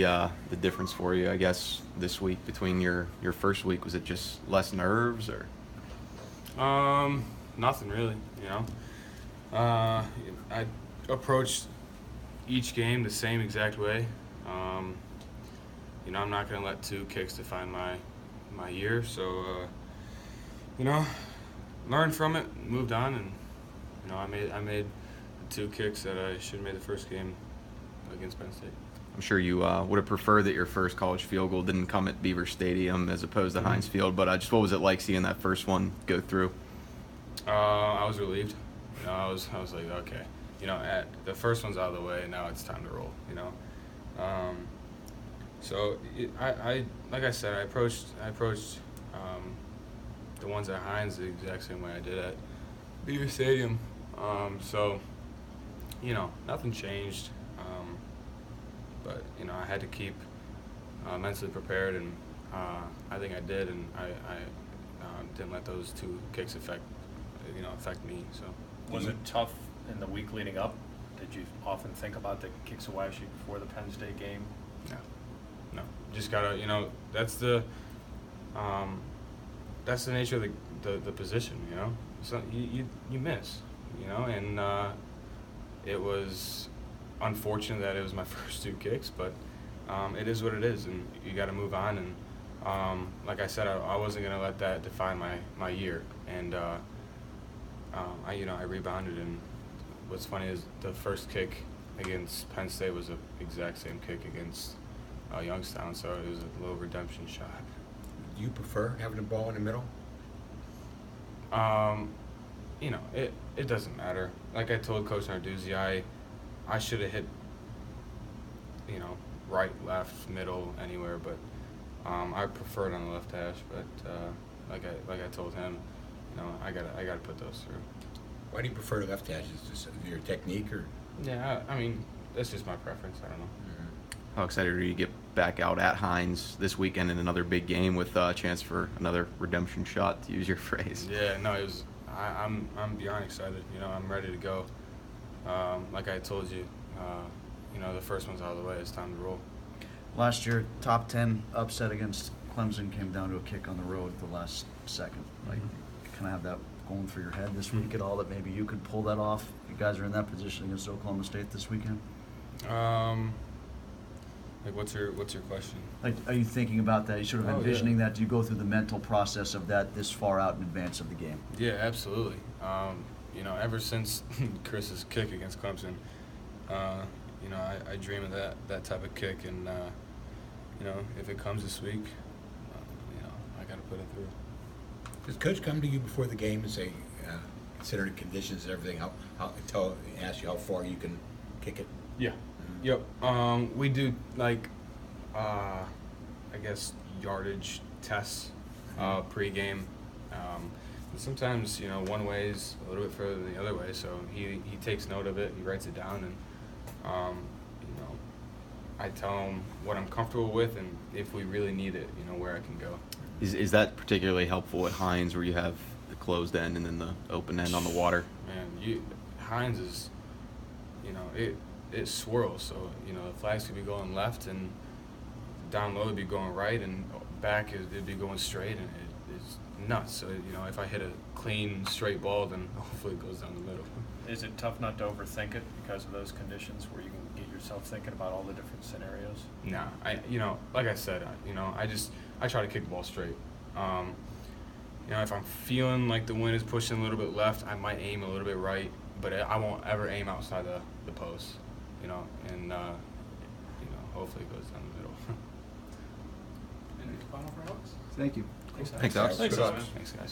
the difference for you, I guess, this week between your first week? Was it just less nerves or? Nothing really. I approached each game the same exact way. I'm not gonna let 2 kicks define my year. So, learned from it, moved on, and I made the 2 kicks that I should have made the first game against Penn State. I'm sure you would have preferred that your first college field goal didn't come at Beaver Stadium as opposed to Heinz Field, but just what was it like seeing that first one go through? I was relieved. I was like, okay, the first one's out of the way. Now it's time to roll. So I like I said, I approached the ones at Heinz the exact same way I did at Beaver Stadium. So nothing changed. But I had to keep mentally prepared, and I think I did, and I didn't let those 2 kicks affect me. So was it tough in the week leading up? Did you often think about the kicks away sheet before the Penn State game? No. Just gotta that's the nature of the position. So you miss. And it was unfortunate that it was my first 2 kicks, but it is what it is, and you got to move on. And like I said, I wasn't gonna let that define my year. And I rebounded. And what's funny is the first kick against Penn State was the exact same kick against Youngstown, so it was a little redemption shot. Do you prefer having the ball in the middle? It doesn't matter. Like I told Coach Narduzzi, I should have hit, right, left, middle, anywhere, but I prefer it on the left hash. But like I told him, I gotta put those through. Why do you prefer the left hash? Is this your technique or? Yeah, I mean that's just my preference. I don't know. Mm-hmm. How excited are you to get back out at Heinz this weekend in another big game with a chance for another redemption shot, to use your phrase? Yeah, no, it was. I'm beyond excited. I'm ready to go. Like I told you, the first one's out of the way. It's time to roll. Last year, top 10 upset against Clemson came down to a kick on the road at the last second. Like, kind of have that going through your head this week at all, that maybe you could pull that off? You guys are in that position against Oklahoma State this weekend. Like, what's your question? Like, are you thinking about that? Are you sort of envisioning that? Do you go through the mental process of that this far out in advance of the game? Yeah, absolutely. Ever since Chris's kick against Clemson, I dream of that type of kick, and if it comes this week, I got to put it through. Does Coach come to you before the game and say, consider the conditions and everything, ask you how far you can kick it? Yeah. Yep. We do I guess yardage tests pre-game. And sometimes one way is a little bit further than the other way, so he takes note of it, he writes it down, and I tell him what I'm comfortable with, and if we really need it, where I can go. Is that particularly helpful at Heinz, where you have the closed end and then the open end on the water? Man, Heinz is, it swirls, so the flags could be going left, and down low it'd be going right, and back it'd be going straight, and it's nuts. So if I hit a clean straight ball, then hopefully it goes down the middle. Is it tough not to overthink it because of those conditions where you can get yourself thinking about all the different scenarios? Nah, like I said, I try to kick the ball straight. If I'm feeling like the wind is pushing a little bit left, I might aim a little bit right, but I won't ever aim outside the post. And hopefully it goes down the middle. Any final for Alex? Thank you. Thanks, Alex. Thanks, guys.